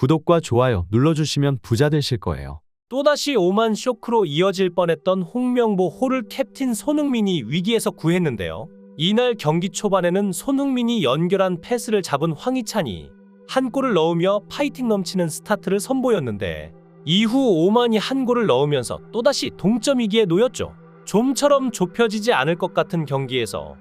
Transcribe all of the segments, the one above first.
구독과 좋아요 눌러주시면 부자 되실 거예요. 또다시 오만 쇼크로 이어질 뻔했던 홍명보 홀을 캡틴 손흥민이 위기에서 구했는데요. 이날 경기 초반에는 손흥민이 연결한 패스를 잡은 황희찬이 한 골을 넣으며 파이팅 넘치는 스타트를 선보였는데 이후 오만이 한 골을 넣으면서 또다시 동점 위기에 놓였죠. 좀처럼 좁혀지지 않을 것 같은 경기에서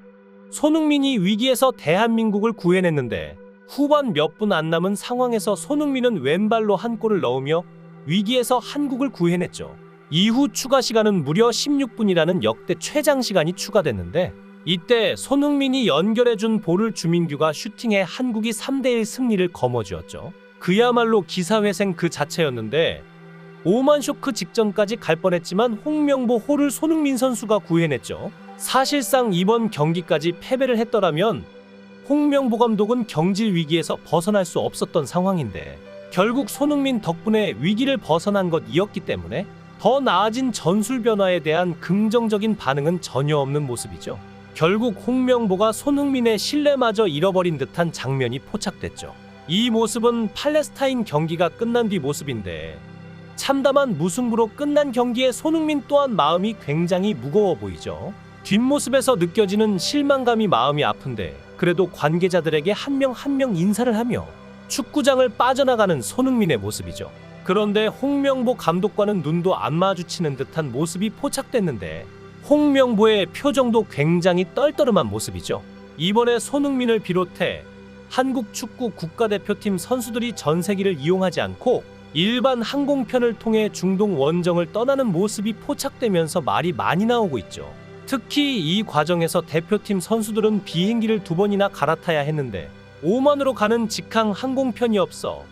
손흥민이 위기에서 대한민국을 구해냈는데 후반 몇 분 안 남은 상황에서 손흥민은 왼발로 한 골을 넣으며 위기에서 한국을 구해냈죠. 이후 추가 시간은 무려 16분이라는 역대 최장 시간이 추가됐는데 이때 손흥민이 연결해준 볼을 주민규가 슈팅해 한국이 3대1 승리를 거머쥐었죠. 그야말로 기사회생 그 자체였는데 오만 쇼크 직전까지 갈 뻔했지만 홍명보 홀을 손흥민 선수가 구해냈죠. 사실상 이번 경기까지 패배를 했더라면 홍명보 감독은 경질 위기에서 벗어날 수 없었던 상황인데 결국 손흥민 덕분에 위기를 벗어난 것이었기 때문에 더 나아진 전술 변화에 대한 긍정적인 반응은 전혀 없는 모습이죠. 결국 홍명보가 손흥민의 신뢰마저 잃어버린 듯한 장면이 포착됐죠. 이 모습은 팔레스타인 경기가 끝난 뒤 모습인데 참담한 무승부로 끝난 경기에 손흥민 또한 마음이 굉장히 무거워 보이죠. 뒷모습에서 느껴지는 실망감이 마음이 아픈데 그래도 관계자들에게 한 명 한 명 인사를 하며 축구장을 빠져나가는 손흥민의 모습이죠. 그런데 홍명보 감독과는 눈도 안 마주치는 듯한 모습이 포착됐는데 홍명보의 표정도 굉장히 떨떠름한 모습이죠. 이번에 손흥민을 비롯해 한국 축구 국가대표팀 선수들이 전세기를 이용하지 않고 일반 항공편을 통해 중동 원정을 떠나는 모습이 포착되면서 말이 많이 나오고 있죠. 특히 이 과정에서 대표팀 선수들은 비행기를 2번이나 갈아타야 했는데 오만으로 가는 직항 항공편이 없어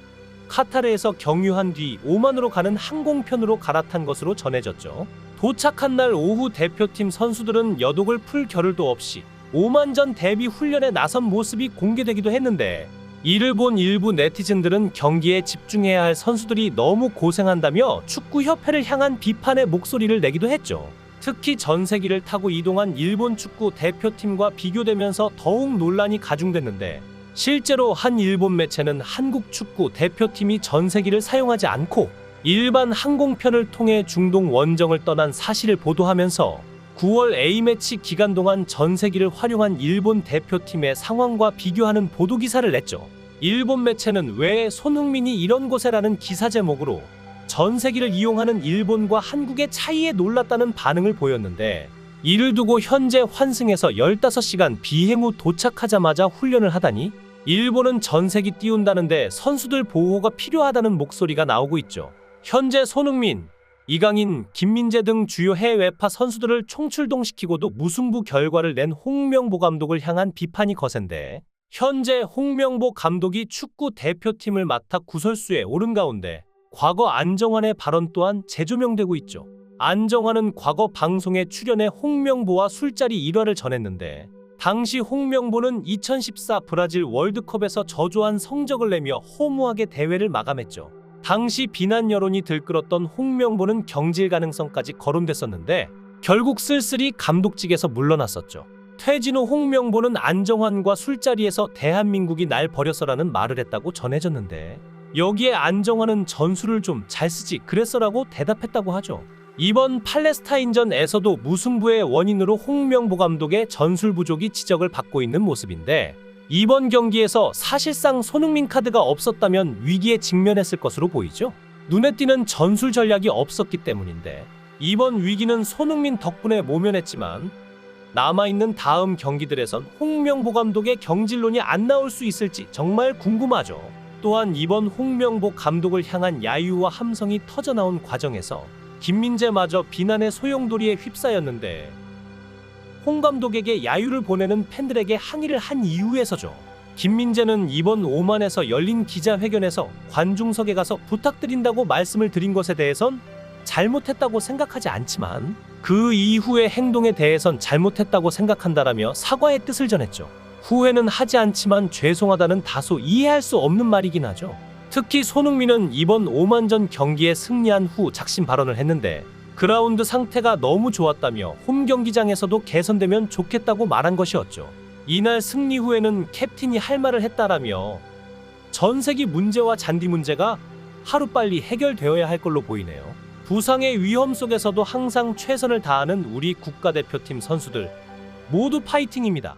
카타르에서 경유한 뒤 오만으로 가는 항공편으로 갈아탄 것으로 전해졌죠. 도착한 날 오후 대표팀 선수들은 여독을 풀 겨를도 없이 오만전 대비 훈련에 나선 모습이 공개되기도 했는데 이를 본 일부 네티즌들은 경기에 집중해야 할 선수들이 너무 고생한다며 축구협회를 향한 비판의 목소리를 내기도 했죠. 특히 전세기를 타고 이동한 일본 축구 대표팀과 비교되면서 더욱 논란이 가중됐는데 실제로 한 일본 매체는 한국 축구 대표팀이 전세기를 사용하지 않고 일반 항공편을 통해 중동 원정을 떠난 사실을 보도하면서 9월 A매치 기간 동안 전세기를 활용한 일본 대표팀의 상황과 비교하는 보도기사를 냈죠. 일본 매체는 왜 손흥민이 이런 곳에라는 기사 제목으로 전세기를 이용하는 일본과 한국의 차이에 놀랐다는 반응을 보였는데 이를 두고 현재 환승에서 15시간 비행 후 도착하자마자 훈련을 하다니 일본은 전세기 띄운다는데 선수들 보호가 필요하다는 목소리가 나오고 있죠. 현재 손흥민, 이강인, 김민재 등 주요 해외파 선수들을 총출동시키고도 무승부 결과를 낸 홍명보 감독을 향한 비판이 거센데 현재 홍명보 감독이 축구 대표팀을 맡아 구설수에 오른 가운데 과거 안정환의 발언 또한 재조명되고 있죠. 안정환은 과거 방송에 출연해 홍명보와 술자리 일화를 전했는데 당시 홍명보는 2014 브라질 월드컵에서 저조한 성적을 내며 허무하게 대회를 마감했죠. 당시 비난 여론이 들끓었던 홍명보는 경질 가능성까지 거론됐었는데 결국 쓸쓸히 감독직에서 물러났었죠. 퇴진 후 홍명보는 안정환과 술자리에서 대한민국이 날 버렸어라는 말을 했다고 전해졌는데 여기에 안정환은 전술을 좀 잘 쓰지 그랬어라고 대답했다고 하죠. 이번 팔레스타인전에서도 무승부의 원인으로 홍명보 감독의 전술 부족이 지적을 받고 있는 모습인데 이번 경기에서 사실상 손흥민 카드가 없었다면 위기에 직면했을 것으로 보이죠. 눈에 띄는 전술 전략이 없었기 때문인데 이번 위기는 손흥민 덕분에 모면했지만 남아있는 다음 경기들에선 홍명보 감독의 경질론이 안 나올 수 있을지 정말 궁금하죠. 또한 이번 홍명보 감독을 향한 야유와 함성이 터져나온 과정에서 김민재마저 비난의 소용돌이에 휩싸였는데 홍 감독에게 야유를 보내는 팬들에게 항의를 한 이유에서죠. 김민재는 이번 오만에서 열린 기자회견에서 관중석에 가서 부탁드린다고 말씀을 드린 것에 대해선 잘못했다고 생각하지 않지만 그 이후의 행동에 대해선 잘못했다고 생각한다라며 사과의 뜻을 전했죠. 후회는 하지 않지만 죄송하다는 다소 이해할 수 없는 말이긴 하죠. 특히 손흥민은 이번 오만전 경기에 승리한 후 작심 발언을 했는데 그라운드 상태가 너무 좋았다며 홈 경기장에서도 개선되면 좋겠다고 말한 것이었죠. 이날 승리 후에는 캡틴이 할 말을 했다라며 전세기 문제와 잔디 문제가 하루빨리 해결되어야 할 걸로 보이네요. 부상의 위험 속에서도 항상 최선을 다하는 우리 국가대표팀 선수들 모두 파이팅입니다.